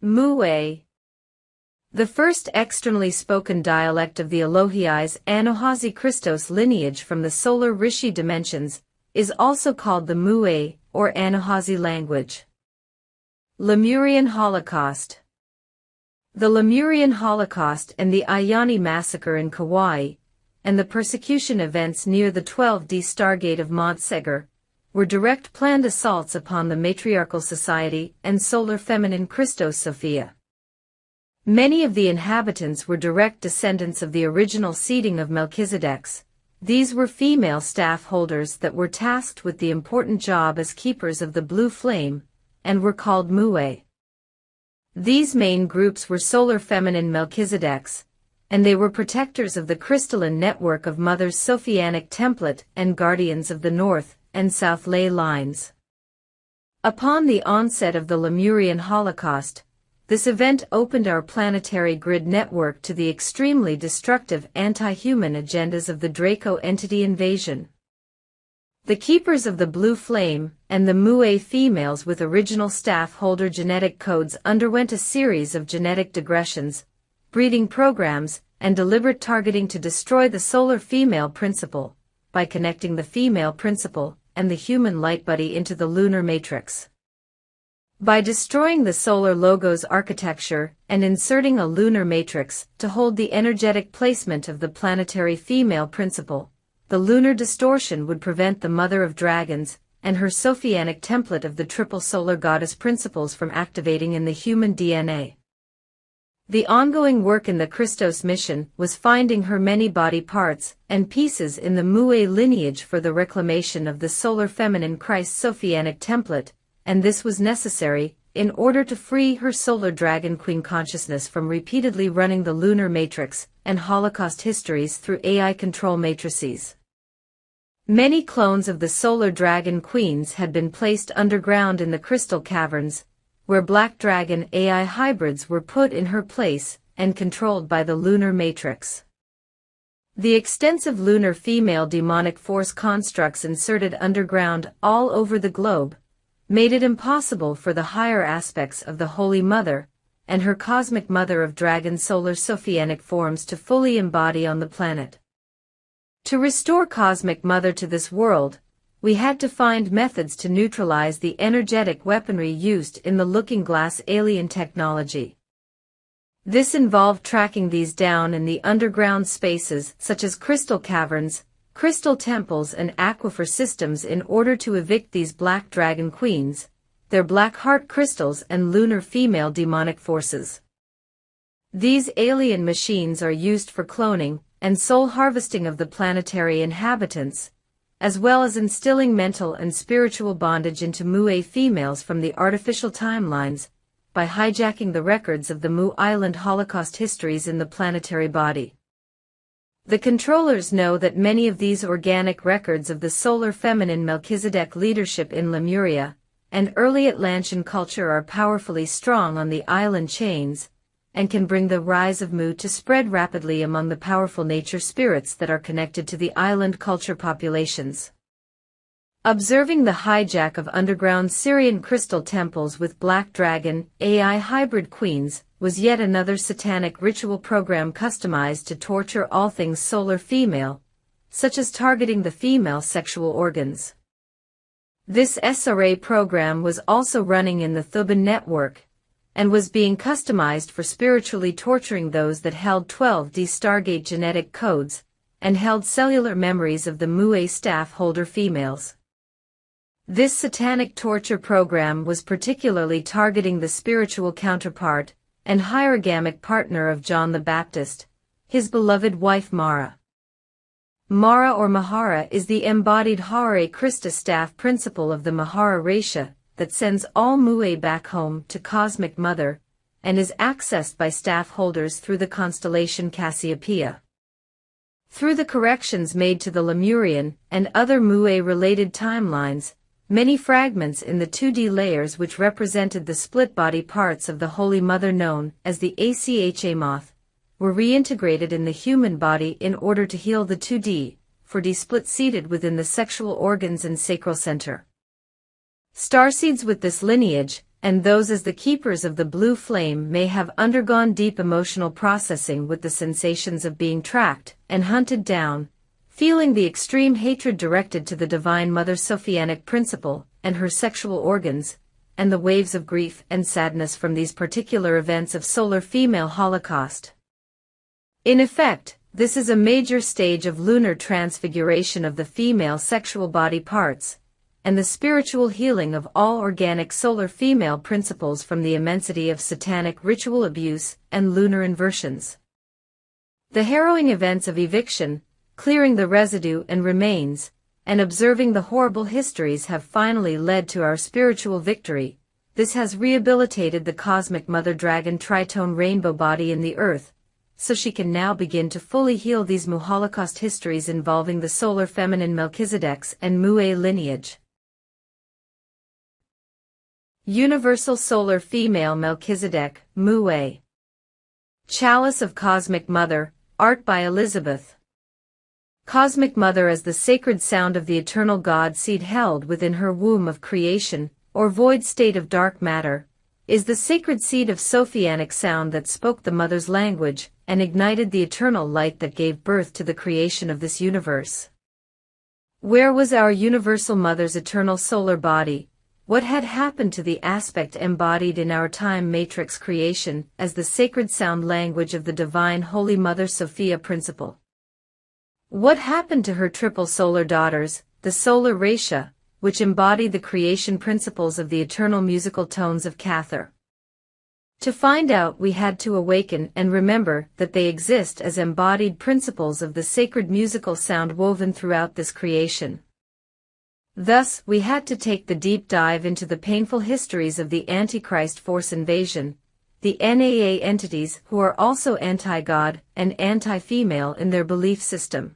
Mue. The first externally spoken dialect of the Elohai's Anahazi Christos lineage from the solar Rishi dimensions is also called the Mue, or Anahazi language. Lemurian Holocaust. The Lemurian Holocaust and the Ayani massacre in Kauai, and the persecution events near the 12D Stargate of Montsegur, were direct planned assaults upon the matriarchal society and solar feminine Christos Sophia. Many of the inhabitants were direct descendants of the original seeding of Melchizedek's. These were female staff holders that were tasked with the important job as keepers of the blue flame, and were called Mue. These main groups were solar feminine Melchizedek's, and they were protectors of the crystalline network of Mother's Sophianic template and guardians of the North and South ley lines. Upon the onset of the Lemurian Holocaust, this event opened our planetary grid network to the extremely destructive anti-human agendas of the Draco entity invasion. The keepers of the blue flame and the Mue females with original staff holder genetic codes underwent a series of genetic digressions, breeding programs, and deliberate targeting to destroy the solar female principle, by connecting the female principle and the human light body into the lunar matrix. By destroying the solar logo's architecture and inserting a lunar matrix to hold the energetic placement of the planetary female principle, the lunar distortion would prevent the Mother of Dragons and her Sophianic template of the triple solar goddess principles from activating in the human DNA. The ongoing work in the Christos mission was finding her many body parts and pieces in the Mue lineage for the reclamation of the solar feminine Christ Sophianic template, and this was necessary in order to free her solar dragon queen consciousness from repeatedly running the lunar matrix and Holocaust histories through AI control matrices. Many clones of the solar dragon queens had been placed underground in the crystal caverns, where black dragon AI hybrids were put in her place and controlled by the lunar matrix. The extensive lunar female demonic force constructs inserted underground all over the globe made it impossible for the higher aspects of the Holy Mother and her cosmic Mother of Dragon solar Sophianic forms to fully embody on the planet. To restore Cosmic Mother to this world, we had to find methods to neutralize the energetic weaponry used in the Looking Glass alien technology. This involved tracking these down in the underground spaces such as crystal caverns, crystal temples and aquifer systems in order to evict these black dragon queens, their black heart crystals and lunar female demonic forces. These alien machines are used for cloning and soul harvesting of the planetary inhabitants, as well as instilling mental and spiritual bondage into Mue females from the artificial timelines, by hijacking the records of the Mu Island Holocaust histories in the planetary body. The controllers know that many of these organic records of the solar feminine Melchizedek leadership in Lemuria and early Atlantean culture are powerfully strong on the island chains, and can bring the rise of Mu to spread rapidly among the powerful nature spirits that are connected to the island culture populations. Observing the hijack of underground Syrian crystal temples with black dragon AI hybrid queens was yet another satanic ritual program customized to torture all things solar female, such as targeting the female sexual organs. This SRA program was also running in the Thuban network, and was being customized for spiritually torturing those that held 12D Stargate genetic codes, and held cellular memories of the Mue staff holder females. This satanic torture program was particularly targeting the spiritual counterpart and hierogamic partner of John the Baptist, his beloved wife Mara. Mara or Mahara is the embodied Hare Krista staff principle of the Mahara Resha, that sends all Mue back home to Cosmic Mother, and is accessed by staff holders through the constellation Cassiopeia. Through the corrections made to the Lemurian and other Mue-related timelines, many fragments in the 2D layers which represented the split body parts of the Holy Mother known as the ACHA moth, were reintegrated in the human body in order to heal the 2D, 4D split seated within the sexual organs and sacral center. Starseeds with this lineage and those as the keepers of the blue flame may have undergone deep emotional processing with the sensations of being tracked and hunted down, feeling the extreme hatred directed to the Divine Mother's Sophianic principle and her sexual organs, and the waves of grief and sadness from these particular events of solar female Holocaust. In effect, this is a major stage of lunar transfiguration of the female sexual body parts, and the spiritual healing of all organic solar female principles from the immensity of satanic ritual abuse and lunar inversions. The harrowing events of eviction, clearing the residue and remains, and observing the horrible histories have finally led to our spiritual victory. This has rehabilitated the cosmic mother dragon tritone rainbow body in the earth, so she can now begin to fully heal these Holocaust histories involving the solar feminine Melchizedek's and Mu'e lineage. Universal Solar Female Melchizedek, Mu'e. Chalice of Cosmic Mother, art by Elizabeth. Cosmic Mother as the sacred sound of the eternal God seed held within her womb of creation, or void state of dark matter, is the sacred seed of Sophianic sound that spoke the Mother's language and ignited the eternal light that gave birth to the creation of this universe. Where was our Universal Mother's eternal solar body? What had happened to the aspect embodied in our time matrix creation as the sacred sound language of the Divine Holy Mother Sophia principle? What happened to her triple solar daughters, the solar Ratia, which embodied the creation principles of the eternal musical tones of Cathar? To find out, we had to awaken and remember that they exist as embodied principles of the sacred musical sound woven throughout this creation. Thus, we had to take the deep dive into the painful histories of the Antichrist force invasion, the NAA entities who are also anti-God and anti-female in their belief system.